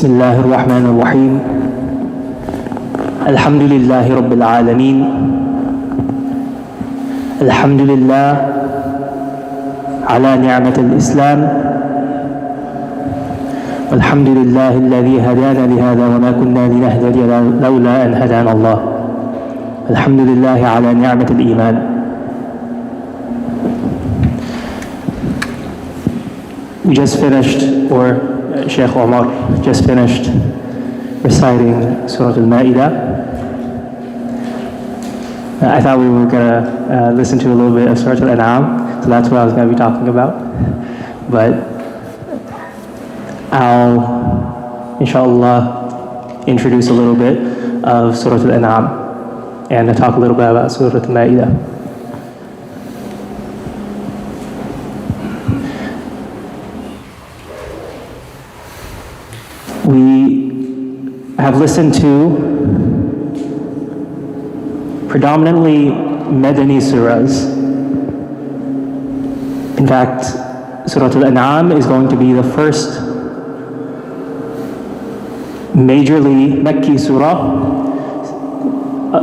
بسم الله الرحمن الرحيم الحمد لله رب العالمين الحمد لله على نعمة الإسلام والحمد لله الذي هدانا لهذا وما كنا لنهتدي لولا أن هدانا الله الحمد لله على نعمة الإيمان. We just finished, or Shaykh Omar just finished reciting Surah Al-Ma'idah. I thought we were going to listen to a little bit of Surah Al-An'am, so that's what I was going to be talking about. But I'll, inshallah, introduce a little bit of Surah Al-An'am and talk a little bit about Surah Al-Ma'idah. We have listened to predominantly Madani surahs. In fact, Surah Al-An'am is going to be the first majorly Makki surah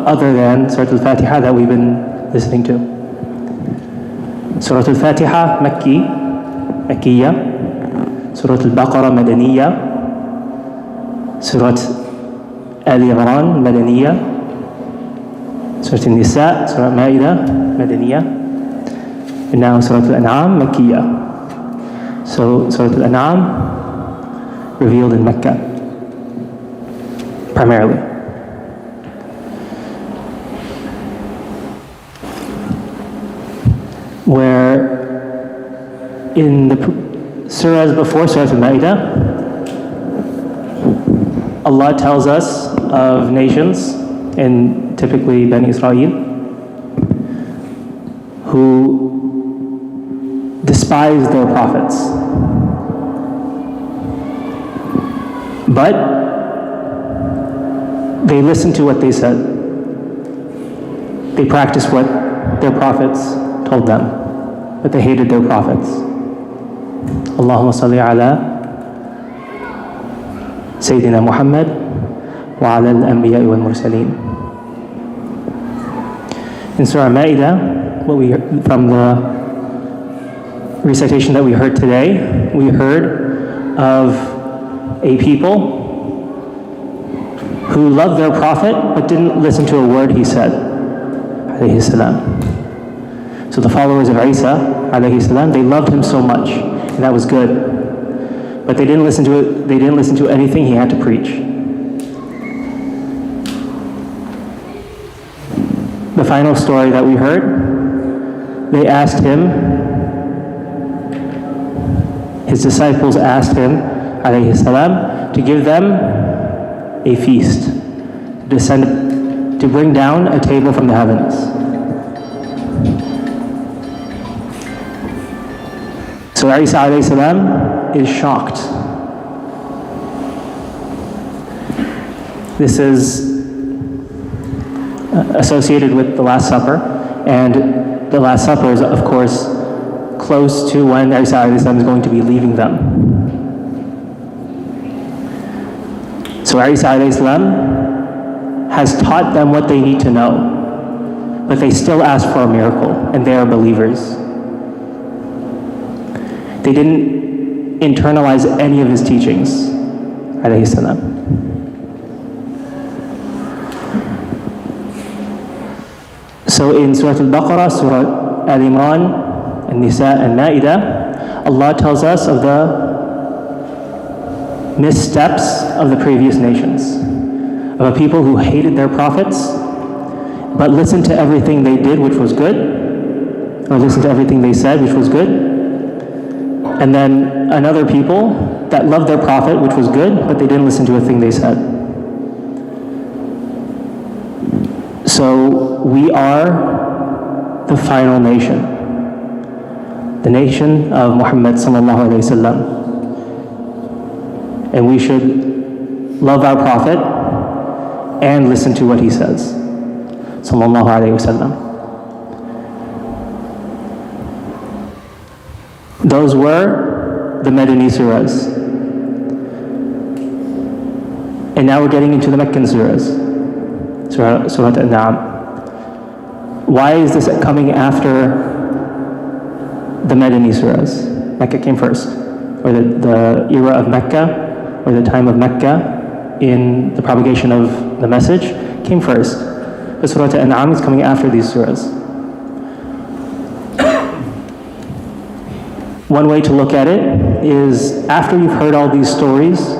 other than Surah Al-Fatiha that we've been listening to. Surah Al-Fatiha Makkiyya, Surah Al-Baqarah Madaniyya, Surah Al-Imran Madaniyya, Surah Al-Nisa, Surah Al-Ma'idah Madaniyya, and now Surah Al-An'am Makkiyya. So Surah Al-An'am revealed in Mecca primarily. Where in the surahs before Surah Al-Ma'idah, Allah tells us of nations, and typically Bani Israel, who despise their prophets. But they listened to what they said. They practiced what their prophets told them, but they hated their prophets. Allahumma salli ala Sayyidina Muhammad wa ala al-anbiya wal mursaleen. In Surah Ma'idah, from the recitation that we heard today, we heard of a people who loved their prophet but didn't listen to a word he said, alayhi salam. So the followers of Isa, alayhi salam, they loved him so much, and that was good. But they didn't listen to it. They didn't listen to anything he had to preach. The final story that we heard, they asked him, his disciples asked him, alayhi salam, to give them a feast, to bring down a table from the heavens. So Isa alayhi salam is shocked. This is associated with the Last Supper, and the Last Supper is, of course, close to when Isa alayhi salam is going to be leaving them. So Isa alayhi salam has taught them what they need to know, but they still ask for a miracle, and they are believers. They didn't internalize any of his teachings, alayhi salam. So in Surah Al-Baqarah, Surah Al-Imran, An-Nisa, and Ma'idah, Allah tells us of the missteps of the previous nations, of a people who hated their prophets, but listened to everything they did, which was good, or listened to everything they said, which was good. And then another people that loved their prophet, which was good, but they didn't listen to a thing they said. So we are the final nation, the nation of Muhammad sallallahu alaihi wasallam, and we should love our prophet and listen to what he says, sallallahu alaihi wasallam. Those were the Madani surahs. And now we're getting into the Meccan surahs, Surah An-Naam. Why is this coming after the Madani surahs? Mecca came first, or the era of Mecca, or the time of Mecca in the propagation of the message came first. But Surah An-Naam is coming after these surahs. One way to look at it is after you've heard all these stories,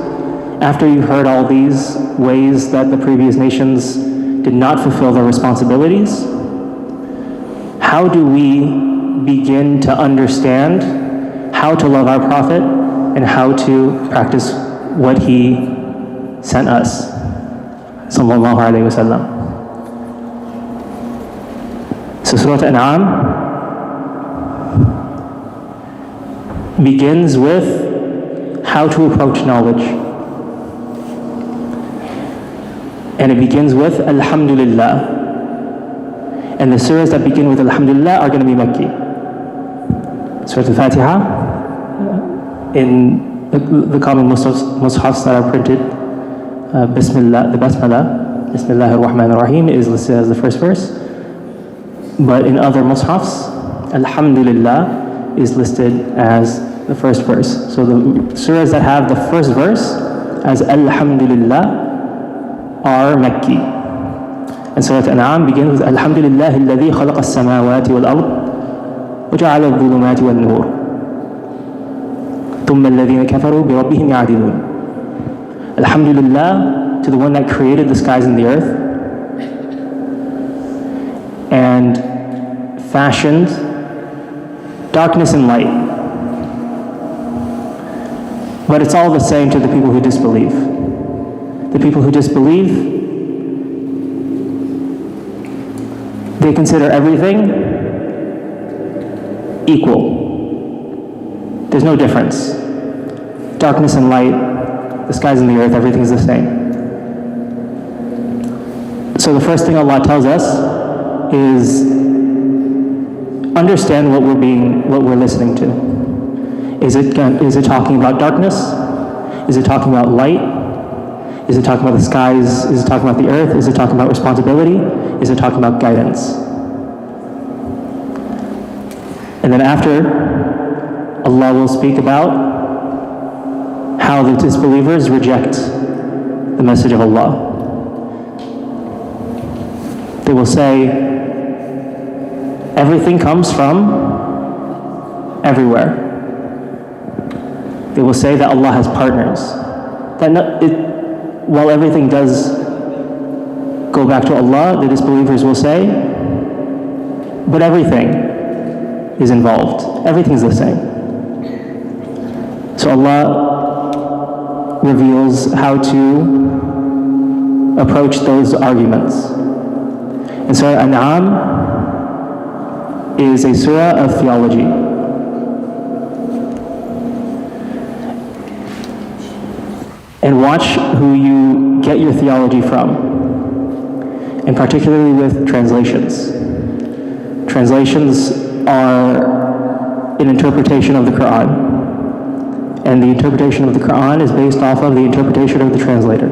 after you've heard all these ways that the previous nations did not fulfill their responsibilities, how do we begin to understand how to love our Prophet and how to practice what he sent us? Sallallahu Alaihi Wasallam. So Surah An'am begins with how to approach knowledge. And it begins with Alhamdulillah. And the surahs that begin with Alhamdulillah are going to be Makki. Surah Al-Fatiha, in the common mushafs that are printed, Bismillah, the Basmala, Bismillah ar-Rahman ar-Rahim is listed as the first verse. But in other mushafs, Alhamdulillah is listed as the first verse. So the surahs that have the first verse as Alhamdulillah are Makki. And Surah An'am begins with Alhamdulillah alladhi khalaqa as-samawati wal-ard wa ja'ala adh-dhulumati wan-nur thumma alladhina kafaru bi rabbihim ya'dilun. Alhamdulillah to the one that created the skies and the earth and fashioned darkness and light. But it's all the same to the people who disbelieve. The people who disbelieve, they consider everything equal. There's no difference. Darkness and light, the skies and the earth, everything's the same. So the first thing Allah tells us is understand what we're listening to. Is it talking about darkness? Is it talking about light? Is it talking about the skies? Is it talking about the earth? Is it talking about responsibility? Is it talking about guidance? And then after, Allah will speak about how the disbelievers reject the message of Allah. They will say, everything comes from everywhere. They will say that Allah has partners. While everything does go back to Allah, the disbelievers will say, but everything is involved. Everything's the same. So Allah reveals how to approach those arguments. And Surah An'am is a surah of theology. And watch who you get your theology from, and particularly with translations. Translations are an interpretation of the Quran, and the interpretation of the Quran is based off of the interpretation of the translator.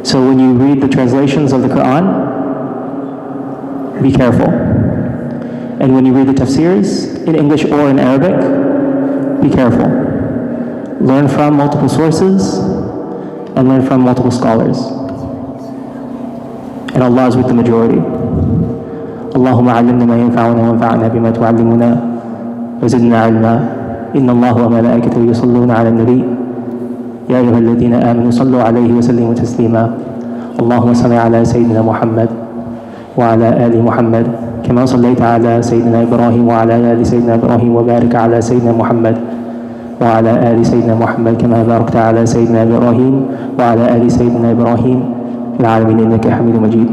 So when you read the translations of the Quran, be careful. And when you read the tafsirs, in English or in Arabic, be careful. Learn from multiple sources and learn from multiple scholars. And Allah is with the majority. Allahumma allimna ma yanfa'una wa anfa'na bima tu'allimuna wa zidna ilma. Inna Allah wa malaikatahu yusalluna 'ala an-nabi. Ya ayyuhalladhina amanu sallu 'alayhi wa sallimu taslima. Allahumma salli 'ala sayyidina Muhammad wa 'ala ali Muhammad kama sallaita 'ala sayyidina Ibrahim wa 'ala ali sayyidina Ibrahim wa barik 'ala sayyidina Muhammad وعلى آل سيدنا محمد كما باركت على سيدنا إبراهيم وعلى آل سيدنا إبراهيم في العالمين إنك حميد مجيد.